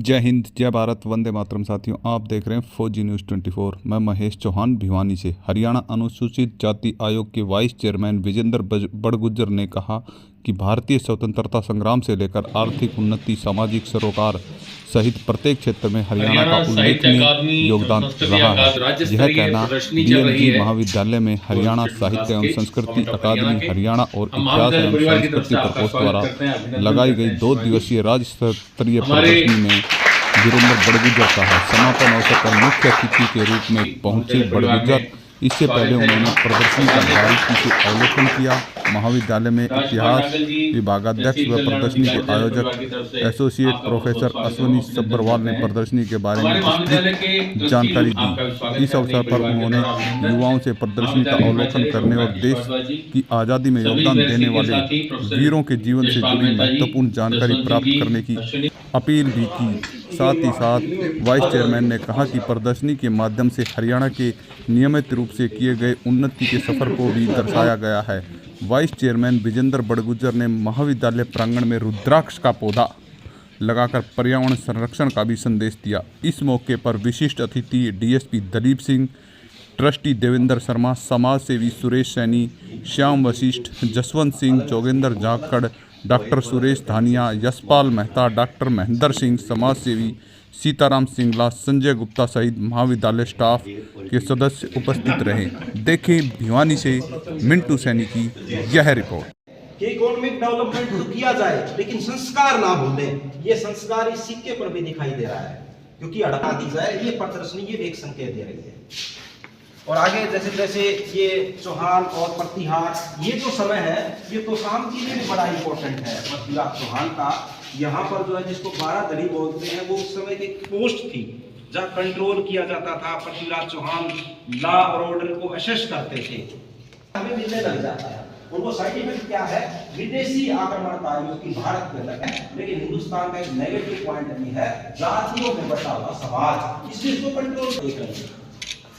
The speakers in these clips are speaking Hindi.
जय हिंद, जय भारत, वंदे मातरम। साथियों, आप देख रहे हैं फौजी न्यूज़ 24। मैं महेश चौहान भिवानी से। हरियाणा अनुसूचित जाति आयोग के वाइस चेयरमैन विजेंद्र बड़गुज्जर ने कहा कि भारतीय स्वतंत्रता संग्राम से लेकर आर्थिक उन्नति, सामाजिक सरोकार सहित प्रत्येक क्षेत्र में हरियाणा का हरियाणा साहित्य उल्लेखनीय अकादमी एवं योगदान संस्कृति रहा है। राज्य यह स्तरीय कहना प्रदर्शनी चल रही डीएलजी है महाविद्यालय में हरियाणा कोलकाता साहित्य एवं के संस्कृति गवर्नमेंट ऑफ हरियाणा अकादमी के हरियाणा और हम इतिहास महाविद्यालय एवं परिवार की तरफ से संस्कृति आपका प्रकोष्ठ स्वागत द्वारा करते हैं, अभिनंदन लगाई करते गई हैं 2 शिवाजी। दिवसीय राज्य स्तरीय हमारे प्रदर्शनी में वीरेंद्र बड़गुज्जर का है। समापन अवसर पर मुख्य अतिथि के रूप में पहुंचे महाविद्यालय परिवार बड़गुज्जर। में इससे पहले स्वागत है। उन्होंने यहाँ प्रदर्शनी का राज्य बारीकी से सरकार अवलोकन किया। महाविद्यालय में राजकुमार इतिहास नागल जी विभागाध्यक्ष तहसील व कल्याण प्रदर्शनी के अधिकारी आयोजक परिवार की तरफ से एसोसिएट आपका बहुत बहुत प्रोफेसर स्वागत अश्वनी एवं अभिनंदन सब्बरवाल करते ने हैं। प्रदर्शनी के बारे में हमारे महाविद्यालय के विस्तृत ट्रस्टी जानकारी लोग दी। आपका भी स्वागत इस है, अपने अवसर पर परिवार के उन्होंने द्वारा अभिनंदन। युवाओं से प्रदर्शनी का महाविद्यालय अवलोकन प्राचार्य करने और डॉक्टर देश भारद्वाज जी, की आज़ादी में सभी योगदान देने यूनिवर्सिटी के वाले साथी प्रोफेसर वीरों के जीवन से यशपाल जुड़ी मेहता जी, महत्वपूर्ण जानकारी जसवंत सिंह प्राप्त जी, करने की अश्विनी अपील भी की। साथ ही साथ वाइस चेयरमैन ने कहा कि प्रदर्शनी के माध्यम से हरियाणा के नियमित रूप से किए गए उन्नति के सफर को भी दर्शाया गया है। वाइस चेयरमैन विजेंद्र बड़गुज्जर ने महाविद्यालय प्रांगण में रुद्राक्ष का पौधा लगाकर पर्यावरण संरक्षण का भी संदेश दिया। इस मौके पर विशिष्ट अतिथि डीएसपी दलीप सिंह, ट्रस्टी देवेंद्र शर्मा, समाज सेवी सुरेश सैनी, श्याम वशिष्ठ, जसवंत सिंह, जोगेंद्र जाखड़, डॉक्टर सुरेश धानिया, यशपाल मेहता, डॉक्टर महेंद्र सिंह, समाज सेवी सीताराम सिंगला, संजय गुप्ता सहित महाविद्यालय स्टाफ के सदस्य उपस्थित रहे। देखें भिवानी से मिंटू सैनी की यह रिपोर्ट। कि इकोनॉमिक डेवलपमेंट तो किया जाए लेकिन संस्कार ना भूलें। ये संस्कार इस सिक्के पर भी दिखाई दे रहा है, क्योंकि हटा दी जाए ये प्रदर्शनी ये एक संकेत दे रही है। और आगे जैसे जैसे ये चौहान और प्रतिहार, ये जो समय है ये तो शाम के लिए भी बड़ा इंपॉर्टेंट है। पृथ्वीराज चौहान का यहाँ पर जो है, जिसको 12 दली बोलते हैं, वो उस समय की पोस्ट थी जहाँ कंट्रोल किया जाता था। पृथ्वीराज चौहान लॉ और ऑर्डर को असेस करते थे। हमें मिलने लग जाता है। उनको साइड इफेक्ट क्या है? विदेशी आक्रमणकारियों की भारत में लगे, लेकिन हिंदुस्तान का एक नेगेटिव पॉइंट नहीं है, जातियों में बटा हुआ समाज, इसलिए इसको कंट्रोल देख रहे हैं।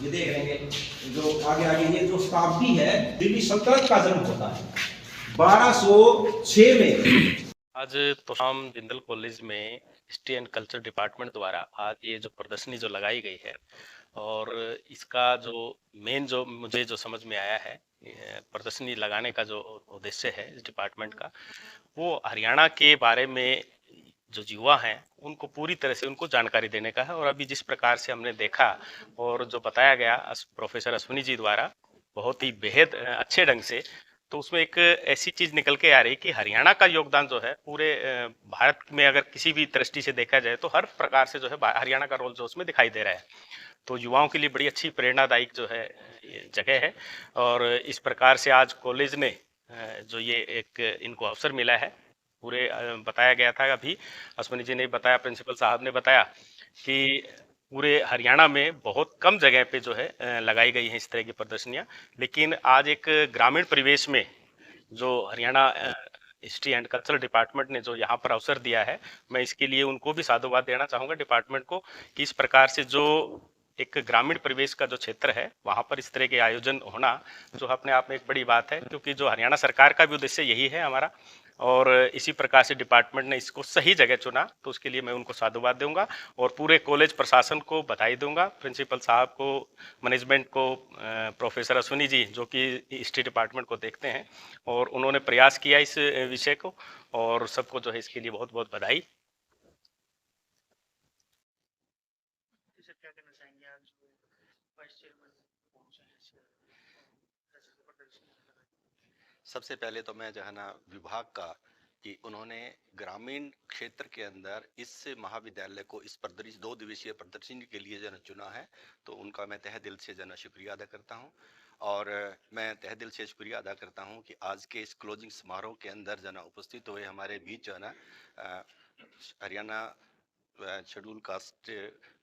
ये देख रहे हैं जो आगे आगे ये जो शताब्दी है, दिल्ली सल्तनत का जन्म होता है 1206 में। आज तोशाम जिंदल कॉलेज में हिस्ट्री एंड कल्चर डिपार्टमेंट द्वारा आज ये जो प्रदर्शनी जो लगाई गई है, और इसका जो मेन जो मुझे जो समझ में आया है, प्रदर्शनी लगाने का जो उद्देश्य है इस डिपार्टमेंट का, वो हरियाणा के बारे में जो युवा हैं उनको पूरी तरह से उनको जानकारी देने का है। और अभी जिस प्रकार से हमने देखा और जो बताया गया प्रोफेसर अश्विनी जी द्वारा बहुत ही बेहद अच्छे ढंग से, तो उसमें एक ऐसी चीज निकल के आ रही कि हरियाणा का योगदान जो है पूरे भारत में अगर किसी भी दृष्टि से देखा जाए तो हर प्रकार से जो है हरियाणा का रोल जो उसमें दिखाई दे रहा है। तो युवाओं के लिए बड़ी अच्छी प्रेरणादायक जो है जगह है। और इस प्रकार से आज कॉलेज ने जो ये एक इनको अवसर मिला है, पूरे बताया गया था, अभी अश्विनी जी ने बताया, प्रिंसिपल साहब ने बताया कि पूरे हरियाणा में बहुत कम जगह पे जो है लगाई गई है इस तरह की प्रदर्शनियां। लेकिन आज एक ग्रामीण परिवेश में जो Haryana history and cultural department ने जो यहाँ पर अवसर दिया है, मैं इसके लिए उनको भी साधुवाद देना चाहूँगा डिपार्टमेंट को, कि इस प्रकार से जो एक ग्रामीण परिवेश का जो क्षेत्र है वहाँ पर इस तरह के आयोजन होना जो अपने आप में एक बड़ी बात है, क्योंकि जो हरियाणा सरकार का भी उद्देश्य यही है हमारा, और इसी प्रकार से डिपार्टमेंट ने इसको सही जगह चुना, तो उसके लिए मैं उनको साधुवाद दूंगा और पूरे कॉलेज प्रशासन को बधाई दूंगा, प्रिंसिपल साहब को, मैनेजमेंट को, प्रोफेसर अश्विनी जी जो कि हिस्ट्री डिपार्टमेंट को देखते हैं, और उन्होंने प्रयास किया इस विषय को, और सबको जो है इसके लिए बहुत बहुत बधाई। सबसे पहले तो मैं जो है ना विभाग का, कि उन्होंने ग्रामीण क्षेत्र के अंदर इस महाविद्यालय को इस प्रदर्शनी 2 दिवसीय प्रदर्शनी के लिए जो चुना है, तो उनका मैं तहे दिल से जो है शुक्रिया अदा करता हूं। और मैं तहे दिल से शुक्रिया अदा करता हूं कि आज के इस क्लोजिंग समारोह के अंदर जो है उपस्थित हुए हमारे बीच जो है ना हरियाणा शेड्यूल कास्ट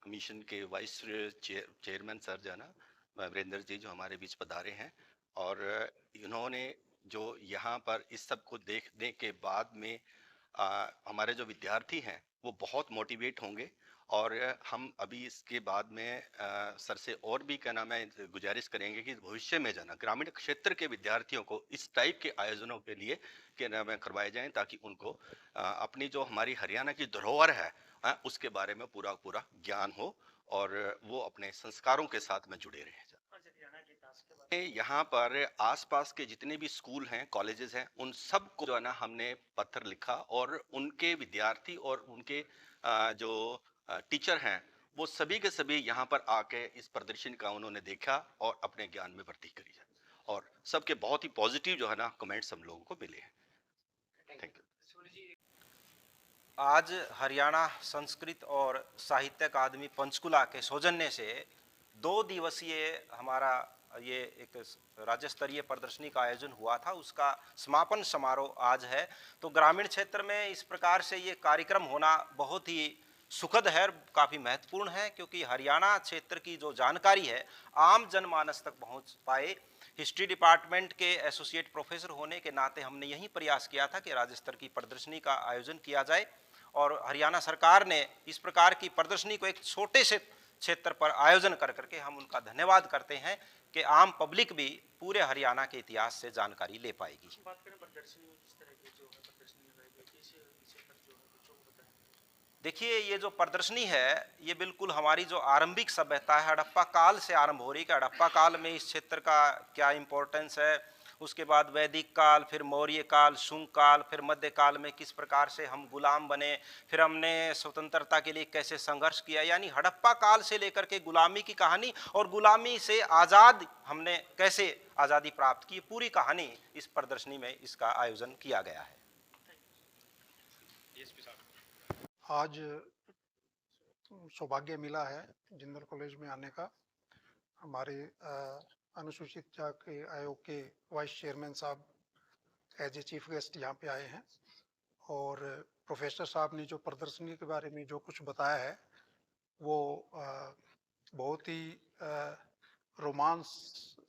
कमीशन के वाइस चेयरमैन सर जो है ना वीरेंद्र जी जो हमारे बीच पधारे हैं, और इन्होंने जो यहाँ पर इस सब को देखने के बाद में हमारे जो विद्यार्थी हैं वो बहुत मोटिवेट होंगे। और हम अभी इसके बाद में सर से और भी क्या नाम है गुजारिश करेंगे कि भविष्य में जाना ग्रामीण क्षेत्र के विद्यार्थियों को इस टाइप के आयोजनों के लिए क्या नाम है करवाए जाएं, ताकि उनको अपनी जो हमारी हरियाणा की धरोहर है उसके बारे में पूरा पूरा ज्ञान हो और वो अपने संस्कारों के साथ में जुड़े रहे। यहाँ पर आसपास के जितने भी स्कूल हैं, कॉलेजेस हैं, उन सब को जो है ना हमने पत्र लिखा और उनके विद्यार्थी और उनके जो टीचर हैं वो सभी के सभी यहाँ पर आके इस प्रदर्शन का उन्होंने देखा और अपने ज्ञान में वृद्धि करी है और सबके बहुत ही पॉजिटिव जो है ना कमेंट्स हम लोगों को मिले हैं। Thank you. आज हरियाणा संस्कृत और साहित्य अकादमी पंचकुला के सौजन्य से 2 दिवसीय हमारा ये एक राज्य स्तरीय प्रदर्शनी का आयोजन हुआ था, उसका समापन समारोह आज है। तो ग्रामीण क्षेत्र में इस प्रकार से ये कार्यक्रम होना बहुत ही सुखद है और काफ़ी महत्वपूर्ण है, क्योंकि हरियाणा क्षेत्र की जो जानकारी है आम जनमानस तक पहुंच पाए। हिस्ट्री डिपार्टमेंट के एसोसिएट प्रोफेसर होने के नाते हमने यही प्रयास किया था कि राज्य स्तर की प्रदर्शनी का आयोजन किया जाए और हरियाणा सरकार ने इस प्रकार की प्रदर्शनी को एक छोटे से क्षेत्र पर आयोजन कर करके हम उनका धन्यवाद करते हैं कि आम पब्लिक भी पूरे हरियाणा के इतिहास से जानकारी ले पाएगी। बात करें प्रदर्शनी में किस तरह की जो है प्रदर्शनी लगाई गई थी, इस विषय पर जो है बच्चों को बताएं। देखिए, ये जो प्रदर्शनी है ये बिल्कुल हमारी जो आरंभिक सभ्यता है हड़प्पा काल से आरंभ हो रही है। हड़प्पा काल में इस क्षेत्र का क्या इम्पोर्टेंस है, उसके बाद वैदिक काल, फिर मौर्य काल, शुंग काल, फिर मध्य काल में किस प्रकार से हम गुलाम बने, फिर हमने स्वतंत्रता के लिए कैसे संघर्ष किया। यानी हड़प्पा काल से लेकर के गुलामी की कहानी और गुलामी से आज़ाद हमने कैसे आज़ादी प्राप्त की, पूरी कहानी इस प्रदर्शनी में इसका आयोजन किया गया है। आज सौभाग्य मिला है जिंदल कॉलेज में आने का। हमारे अनुसूचित जाति आयोग के वाइस चेयरमैन साहब एज ए चीफ गेस्ट यहाँ पे आए हैं और प्रोफेसर साहब ने जो प्रदर्शनी के बारे में जो कुछ बताया है वो बहुत ही रोमांस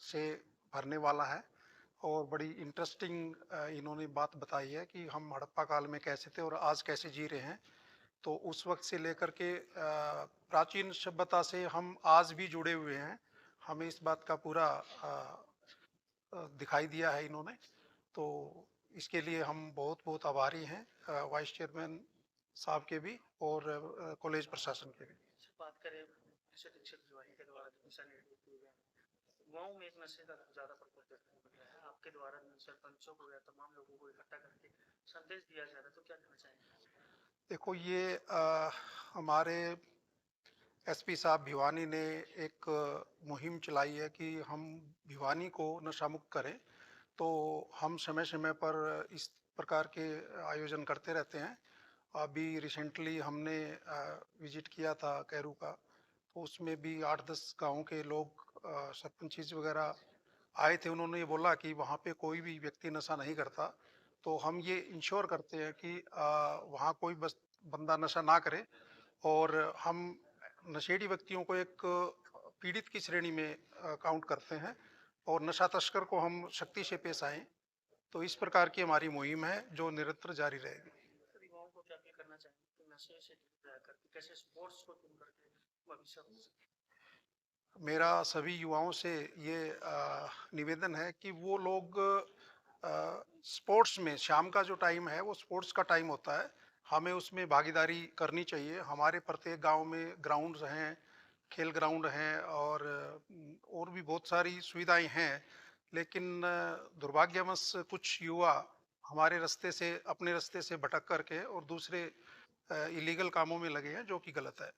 से भरने वाला है और बड़ी इंटरेस्टिंग इन्होंने बात बताई है कि हम हड़प्पा काल में कैसे थे और आज कैसे जी रहे हैं। तो उस वक्त से लेकर के प्राचीन सभ्यता से हम आज भी जुड़े हुए हैं, हमें इस बात का पूरा दिखाई दिया है इन्होंने। तो इसके लिए हम बहुत बहुत आभारी हैं वाइस चेयरमैन साहब के भी और कॉलेज प्रशासन के भी। बात करें नशा शिक्षक विभाग के द्वारा दिशा निर्देश दिए गए हैं, गाँव में एक नशे का ज़्यादा प्रकोप देखने को मिला है, आपके द्वारा सरपंचों को या तमाम लोगों को इकट्ठा करके संदेश दिया जा रहा है, तो क्या कहना चाहेंगे? देखो, ये हमारे एसपी साहब भिवानी ने एक मुहिम चलाई है कि हम भिवानी को नशा मुक्त करें। तो हम समय समय पर इस प्रकार के आयोजन करते रहते हैं। अभी रिसेंटली हमने विजिट किया था कैरू का, तो उसमें भी 8-10 गाँव के लोग सरपंच वगैरह आए थे। उन्होंने ये बोला कि वहाँ पे कोई भी व्यक्ति नशा नहीं करता, तो हम ये इंश्योर करते हैं कि वहाँ कोई बस बंदा नशा ना करे और हम नशेड़ी व्यक्तियों को एक पीड़ित की श्रेणी में काउंट करते हैं और नशा तस्कर को हम सख्ती से पेश आएँ। तो इस प्रकार की हमारी मुहिम है जो निरंतर जारी रहेगी। युवाओं को क्या अपील करना चाहेंगे कि नशे से दूर रह करके कैसे स्पोर्ट्स को चुन करके भविष्य हो सके? मेरा सभी युवाओं से ये निवेदन है कि वो लोग स्पोर्ट्स में, शाम का जो टाइम है वो स्पोर्ट्स का टाइम होता है, हमें उसमें भागीदारी करनी चाहिए। हमारे प्रत्येक गांव में ग्राउंड्स हैं, खेल ग्राउंड हैं और भी बहुत सारी सुविधाएं हैं, लेकिन दुर्भाग्यवश कुछ युवा हमारे रास्ते से, अपने रास्ते से भटक करके और दूसरे इलीगल कामों में लगे हैं, जो कि गलत है।